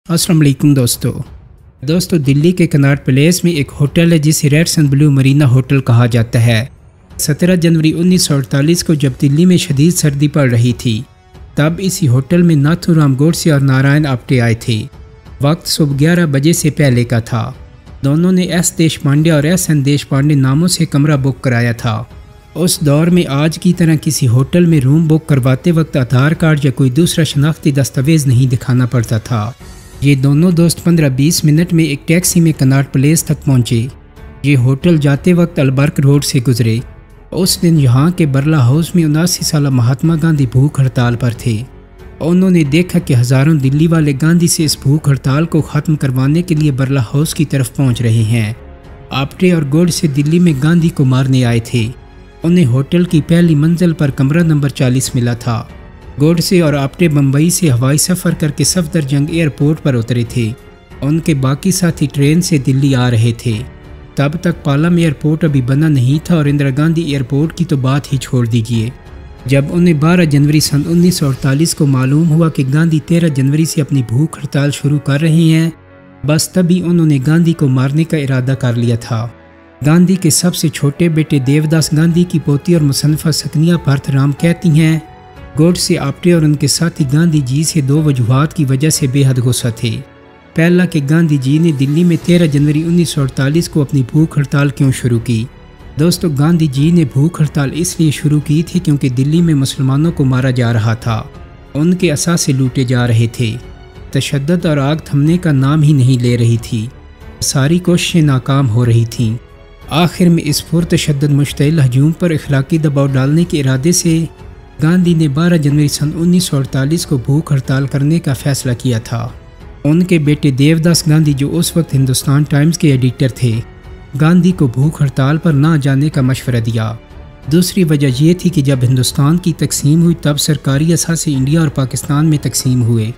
अस्सलाम वालेकुम दोस्तों दिल्ली के कनॉट प्लेस में एक होटल है जिसे reds and blue Marina hotel कहा जाता है। 17 जनवरी 1948 को जब दिल्ली में शदीद सर्दी पड़ रही थी तब इसी होटल में नाथूराम गोडसे और नारायण आप्टे आए थे। वक्त सुबह 11 बजे से पहले का था। दोनों ने एस देशपांडे और एस एन देशपांडे नामों से कमरा बुक कराया था। उस दौर में आज की तरह किसी होटल में रूम बुक करवाते वक्त आधार कार्ड या कोई दूसरा शनाख्ती दस्तावेज़ नहीं दिखाना पड़ता था। ये दोनों दोस्त 15-20 मिनट में एक टैक्सी में कनॉट प्लेस तक पहुँचे। ये होटल जाते वक्त अलबर्क रोड से गुजरे। उस दिन यहाँ के बरला हाउस में 79 साल महात्मा गांधी भूख हड़ताल पर थे। उन्होंने देखा कि हज़ारों दिल्ली वाले गांधी से इस भूख हड़ताल को ख़त्म करवाने के लिए बरला हाउस की तरफ पहुँच रहे हैं। आप्टे और गोडसे दिल्ली में गांधी को मारने आए थे। उन्हें होटल की पहली मंजिल पर कमरा नंबर 40 मिला था। गोडसे और आप्टे बम्बई से हवाई सफ़र करके सफदरजंग एयरपोर्ट पर उतरे थे। उनके बाकी साथी ट्रेन से दिल्ली आ रहे थे। तब तक पालम एयरपोर्ट अभी बना नहीं था और इंदिरा गांधी एयरपोर्ट की तो बात ही छोड़ दीजिए। जब उन्हें 12 जनवरी सन 1948 को मालूम हुआ कि गांधी 13 जनवरी से अपनी भूख हड़ताल शुरू कर रहे हैं, बस तभी उन्होंने गांधी को मारने का इरादा कर लिया था। गांधी के सबसे छोटे बेटे देवदास गांधी की पोती और मुसन्निफा सकनिया भरतराम कहती हैं, गोडसे आप्टे और उनके साथी गांधी जी से दो वजूहात की वजह से बेहद गुस्सा थे। पहला कि गांधी जी ने दिल्ली में 13 जनवरी 1948 को अपनी भूख हड़ताल क्यों शुरू की। दोस्तों, गांधी जी ने भूख हड़ताल इसलिए शुरू की थी क्योंकि दिल्ली में मुसलमानों को मारा जा रहा था, उनके असासे लूटे जा रहे थे। तशद्दुद और आग थमने का नाम ही नहीं ले रही थी। सारी कोशिशें नाकाम हो रही थीं। आखिर में इस पुरतशद्दुद मुश्तइल हजूम पर इखलाकी दबाव डालने के इरादे से गांधी ने 12 जनवरी सन 1948 को भूख हड़ताल करने का फैसला किया था। उनके बेटे देवदास गांधी, जो उस वक्त हिंदुस्तान टाइम्स के एडिटर थे, गांधी को भूख हड़ताल पर ना जाने का मशवरा दिया। दूसरी वजह यह थी कि जब हिंदुस्तान की तकसीम हुई तब सरकारी असासे इंडिया और पाकिस्तान में तकसीम हुए।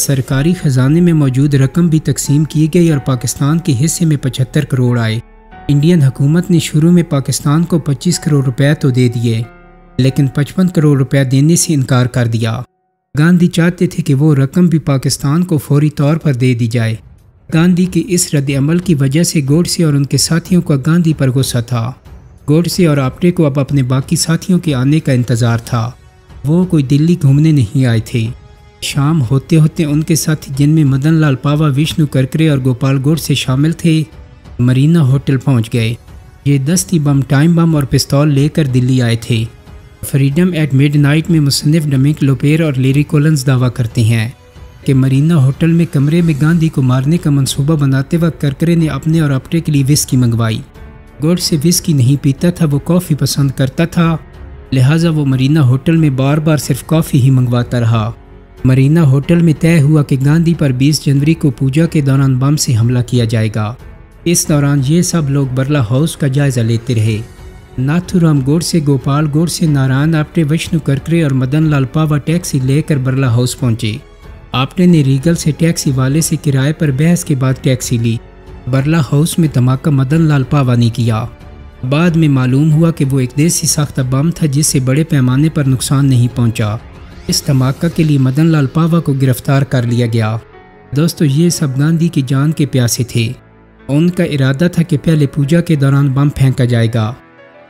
सरकारी ख़जाने में मौजूद रकम भी तकसीम की गई और पाकिस्तान के हिस्से में 75 करोड़ आए। इंडियन हुकूमत ने शुरू में पाकिस्तान को 25 करोड़ रुपए तो दे दिए, लेकिन 55 करोड़ रुपए देने से इनकार कर दिया। गांधी चाहते थे कि वो रकम भी पाकिस्तान को फौरी तौर पर दे दी जाए। गांधी के इस रद्द-ए-अमल की वजह से गोडसे और उनके साथियों का गांधी पर गुस्सा था। गोडसे और आप्टे को अब अपने बाकी साथियों के आने का इंतज़ार था। वो कोई दिल्ली घूमने नहीं आए थे। शाम होते होते उनके साथी, जिनमें मदन लाल पावा, विष्णु करकरे और गोपाल गोडसे शामिल थे, मरीना होटल पहुंच गए। ये दस्ती बम, टाइम बम और पिस्तौल लेकर दिल्ली आए थे। फ्रीडम एट मिडनाइट में मुसन्निफ डमिक लोपेर और लेरी कोलिंस दावा करते हैं कि मरीना होटल में कमरे में गांधी को मारने का मंसूबा बनाते वक्त करकरे ने अपने और आप्टे के लिए विस्की मंगवाई। गोडसे विस्की नहीं पीता था, वो कॉफ़ी पसंद करता था, लिहाजा वो मरीना होटल में बार बार सिर्फ कॉफ़ी ही मंगवाता रहा। मरीना होटल में तय हुआ कि गांधी पर 20 जनवरी को पूजा के दौरान बम से हमला किया जाएगा। इस दौरान ये सब लोग बरला हाउस का जायज़ा लेते रहे। नाथूराम गोडसे, गोपाल गोडसे, नारायण आप्टे, विष्णु करकरे और मदन लाल पावा टैक्सी लेकर बरला हाउस पहुंचे। आप्टे ने रीगल से टैक्सी वाले से किराए पर बहस के बाद टैक्सी ली। बरला हाउस में धमाका मदन लाल पावा ने किया। बाद में मालूम हुआ कि वो एक देसी साख्ता बम था जिससे बड़े पैमाने पर नुकसान नहीं पहुंचा। इस धमाका के लिए मदन लाल पावा को गिरफ्तार कर लिया गया। दोस्तों, ये सब गांधी की जान के प्यासे थे। उनका इरादा था कि पहले पूजा के दौरान बम फेंका जाएगा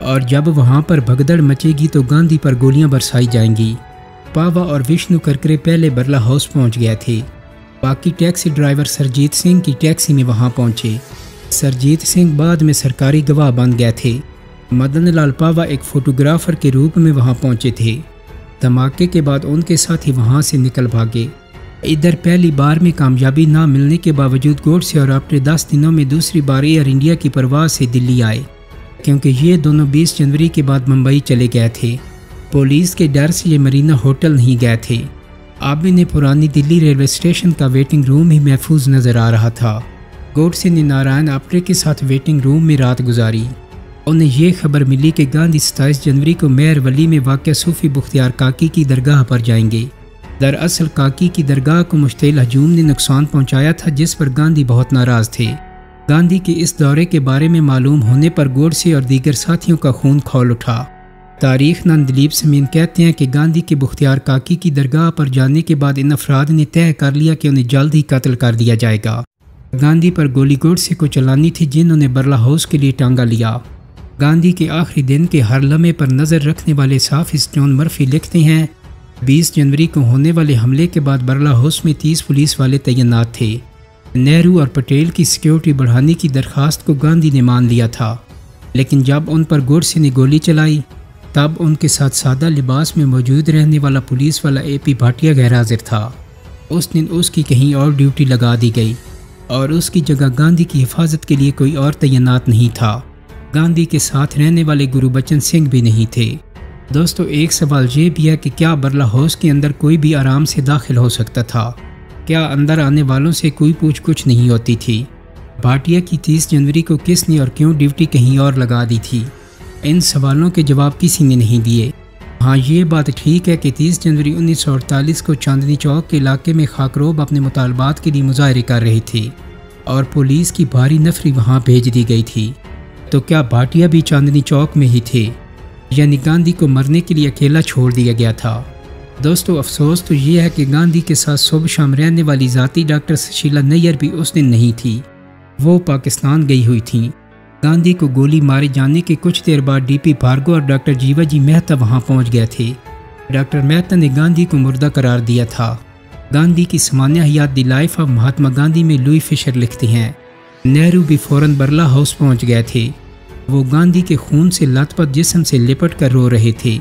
और जब वहां पर भगदड़ मचेगी तो गांधी पर गोलियां बरसाई जाएंगी। पावा और विष्णु करकरे पहले बरला हाउस पहुंच गए थे। बाकी टैक्सी ड्राइवर सरजीत सिंह की टैक्सी में वहां पहुंचे। सरजीत सिंह बाद में सरकारी गवाह बन गए थे। मदन लाल पावा एक फोटोग्राफर के रूप में वहां पहुंचे थे। धमाके के बाद उनके साथी वहां से निकल भागे। इधर पहली बार में कामयाबी ना मिलने के बावजूद गोडसे और आप्टे 10 दिनों में दूसरी बार एयर इंडिया की परवाज़ से दिल्ली आए, क्योंकि ये दोनों 20 जनवरी के बाद मुंबई चले गए थे। पुलिस के डर से ये मरीना होटल नहीं गए थे। अब इन्हें पुरानी दिल्ली रेलवे स्टेशन का वेटिंग रूम ही महफूज नज़र आ रहा था। गोडसे ने नारायण आप्टे के साथ वेटिंग रूम में रात गुजारी। उन्हें ये खबर मिली कि गांधी 27 जनवरी को मेहर वली में वाक़या सूफी बुख्तियार काकी की दरगाह पर जाएंगे। दरअसल काकी की दरगाह को मुश्तइल हजूम ने नुकसान पहुँचाया था, जिस पर गांधी बहुत नाराज़ थे। गांधी के इस दौरे के बारे में मालूम होने पर गोडसे और दीगर साथियों का खून खौल उठा। तारीखनान दिलीप समीन कहते हैं कि गांधी के बुख्तियार काकी की दरगाह पर जाने के बाद इन अफराद ने तय कर लिया कि उन्हें जल्द ही कत्ल कर दिया जाएगा। गांधी पर गोली गोडसे को चलानी थी, जिन्होंने बर्ला हाउस के लिए टांगा लिया। गांधी के आखिरी दिन के हर लम्हे पर नज़र रखने वाले साफ स्टोन मर्फी लिखते हैं, 20 जनवरी को होने वाले हमले के बाद बर्ला हाउस में 30 पुलिस वाले तैनात थे। नेहरू और पटेल की सिक्योरिटी बढ़ाने की दरख्वास्त को गांधी ने मान लिया था, लेकिन जब उन पर गोडसे ने गोली चलाई तब उनके साथ सादा लिबास में मौजूद रहने वाला पुलिस वाला AP भाटिया गैर हाजिर था। उस दिन उसकी कहीं और ड्यूटी लगा दी गई और उसकी जगह गांधी की हिफाजत के लिए कोई और तैनात नहीं था। गांधी के साथ रहने वाले गुरबचन सिंह भी नहीं थे। दोस्तों, एक सवाल ये भी है कि क्या बर्ला हाउस के अंदर कोई भी आराम से दाखिल हो सकता था? क्या अंदर आने वालों से कोई पूछ नहीं होती थी? भाटिया की 30 जनवरी को किसने और क्यों ड्यूटी कहीं और लगा दी थी? इन सवालों के जवाब किसी ने नहीं दिए। हाँ, ये बात ठीक है कि 30 जनवरी 1948 को चांदनी चौक के इलाके में खाकरोब अपने मुतालबात के लिए मुजाहरे कर रहे थे और पुलिस की भारी नफरी वहाँ भेज दी गई थी। तो क्या भाटिया भी चांदनी चौक में ही थे, यानी गांधी को मरने के लिए अकेला छोड़ दिया गया था? दोस्तों, अफसोस तो ये है कि गांधी के साथ सुबह शाम रहने वाली ज़ाती डॉक्टर सुशीला नैयर भी उस दिन नहीं थी। वो पाकिस्तान गई हुई थी। गांधी को गोली मारे जाने के कुछ देर बाद DP भार्गव और डॉक्टर जीवाजी मेहता वहां पहुंच गए थे। डॉक्टर मेहता ने गांधी को मुर्दा करार दिया था। गांधी की सामान्य हयात the life of Mahatma Gandhi में लुई फिशर लिखते हैं, नेहरू भी फौरन बर्ला हाउस पहुंच गए थे। वो गांधी के खून से लथपथ जिस्म से लिपट कर रो रहे थे।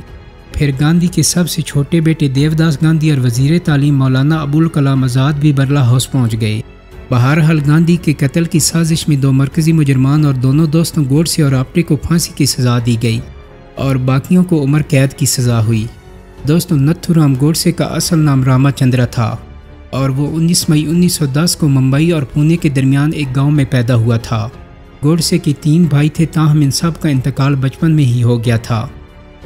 फिर गांधी के सबसे छोटे बेटे देवदास गांधी और वजीर तालीम मौलाना अबुल कलाम आज़ाद भी बर्ला हाउस पहुँच गए। बहरहाल गांधी के कत्ल की साजिश में 2 मरकजी मुजरमान और दोनों दोस्तों गोडसे और आप्टे को फांसी की सज़ा दी गई और बाकियों को उम्र कैद की सज़ा हुई। दोस्तों, नथुराम गोडसे का असल नाम रामाचंद्रा था और वो 19 मई 1910 को मुंबई और पुणे के दरमियान एक गांव में पैदा हुआ था। गोडसे के 3 भाई थे, ताहम इन सब का इंतकाल बचपन में ही हो गया था।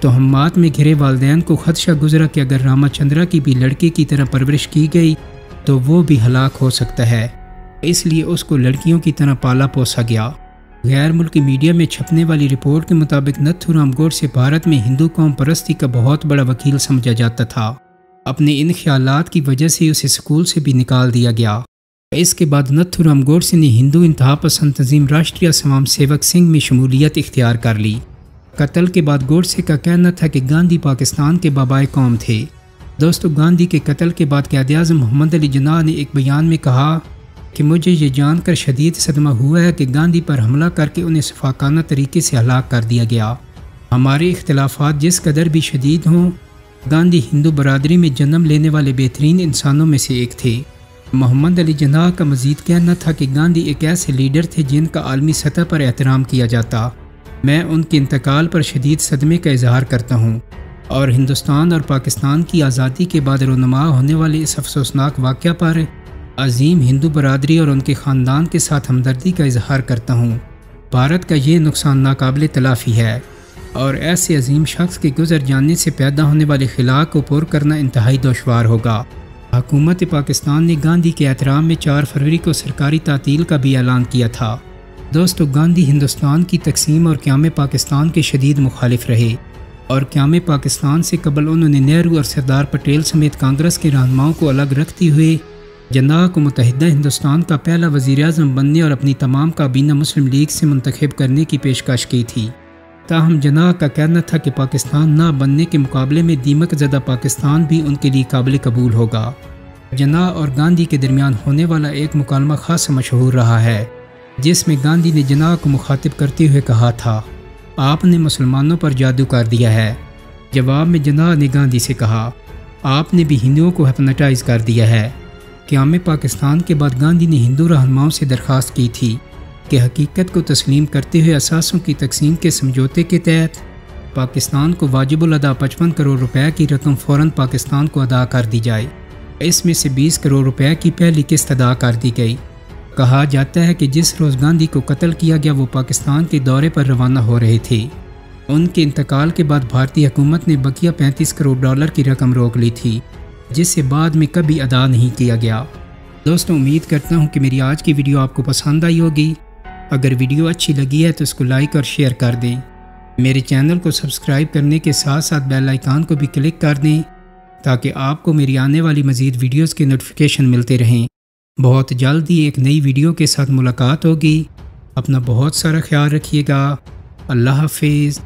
तो हम्मात में घिरे वालिदैन को खदशा गुजरा कि अगर रामाचंद्रा की भी लड़के की तरह परवरिश की गई तो वो भी हलाक हो सकता है, इसलिए उसको लड़कियों की तरह पाला पोसा गया। गैर मुल्की मीडिया में छपने वाली रिपोर्ट के मुताबिक नथुराम गोडसे भारत में हिंदू कौम परस्ती का बहुत बड़ा वकील समझा जाता था। अपने इन ख्यालात की वजह से उसे स्कूल से भी निकाल दिया गया। इसके बाद नथुराम गोडसे ने हिंदू इंतहा पसंद तंजीम राष्ट्रीय समाज सेवक सिंह में शमूलियत इख्तियार कर ली। कत्ल के बाद गोडसे का कहना था कि गांधी पाकिस्तान के बाबाए कौम थे। दोस्तों, गांधी के कत्ल के बाद क़ायद-ए-आज़म मोहम्मद अली जिन्नाह ने एक बयान में कहा कि मुझे ये जानकर शदीद सदमा हुआ है कि गांधी पर हमला करके उन्हें शफाकाना तरीके से हलाक कर दिया गया। हमारे इख्तिलाफात जिस कदर भी शदीद हों, गांधी हिंदू बरादरी में जन्म लेने वाले बेहतरीन इंसानों में से एक थे। मोहम्मद अली जिन्नाह का मज़ीद कहना था कि गांधी एक ऐसे लीडर थे जिनका आलमी सतह पर एहतराम किया जाता। मैं उनके इंतकाल पर शदीद सदमे का इजहार करता हूँ और हिंदुस्तान और पाकिस्तान की आज़ादी के बाद रोनुमा होने वाले इस अफसोसनाक वाक़या पर अजीम हिंदू बरादरी और उनके ख़ानदान के साथ हमदर्दी का इजहार करता हूँ। भारत का ये नुकसान नाकाबिल तलाफ़ी है और ऐसे अजीम शख्स के गुजर जाने से पैदा होने वाले खिला को पुर करना इंतहाई दुश्वार होगा। हुकूमत पाकिस्तान ने गांधी के एहतराम में 4 फरवरी को सरकारी तातील का भी ऐलान किया था। दोस्तों, गांधी हिंदुस्तान की तकसीम और क़याम पाकिस्तान के शदीद मुखालिफ रहे और क़याम पाकिस्तान से कबल उन्होंने नेहरू और सरदार पटेल समेत कांग्रेस के रहनुमाओं को अलग रखते हुए जिन्नाह को मुत्तहिदा हिंदुस्तान का पहला वज़ीर-ए-आज़म बनने और अपनी तमाम काबीना मुस्लिम लीग से मुंतखब करने की पेशकश की थी। ताहम जिन्नाह का कहना था कि पाकिस्तान ना बनने के मुकाबले में दीमक ज़दा पाकिस्तान भी उनके लिए काबिल कबूल होगा। जिन्नाह और गांधी के दरमियान होने वाला एक मुकालमा खासा मशहूर रहा है, जिसमें गांधी ने जिन्नाह को मुखातिब करते हुए कहा था, आपने मुसलमानों पर जादू कर दिया है। जवाब में जिन्नाह ने गांधी से कहा, आपने भी हिंदुओं को हिप्नोटाइज कर दिया है। क़याम पाकिस्तान के बाद गांधी ने हिंदू रहनुमाओं से दरख्वास्त की थी कि हकीकत को तस्लीम करते हुए असासों की तकसीम के समझौते के तहत पाकिस्तान को वाजिबुल अदा 55 करोड़ रुपए की रकम फ़ौरन पाकिस्तान को अदा कर दी जाए। इसमें से 20 करोड़ रुपए की पहली किस्त अदा कर दी गई। कहा जाता है कि जिस रोज़ गांधी को कत्ल किया गया वो पाकिस्तान के दौरे पर रवाना हो रहे थे। उनके इंतकाल के बाद भारतीय हुकूमत ने बकिया $35 करोड़ की रकम रोक ली थी, जिसे बाद में कभी अदा नहीं किया गया। दोस्तों, उम्मीद करता हूँ कि मेरी आज की वीडियो आपको पसंद आई होगी। अगर वीडियो अच्छी लगी है तो इसको लाइक और शेयर कर दें। मेरे चैनल को सब्सक्राइब करने के साथ साथ बेल आइकन को भी क्लिक कर दें ताकि आपको मेरी आने वाली मज़ीद वीडियोस के नोटिफिकेशन मिलते रहें। बहुत जल्द ही एक नई वीडियो के साथ मुलाकात होगी। अपना बहुत सारा ख्याल रखिएगा। अल्लाह हाफिज़।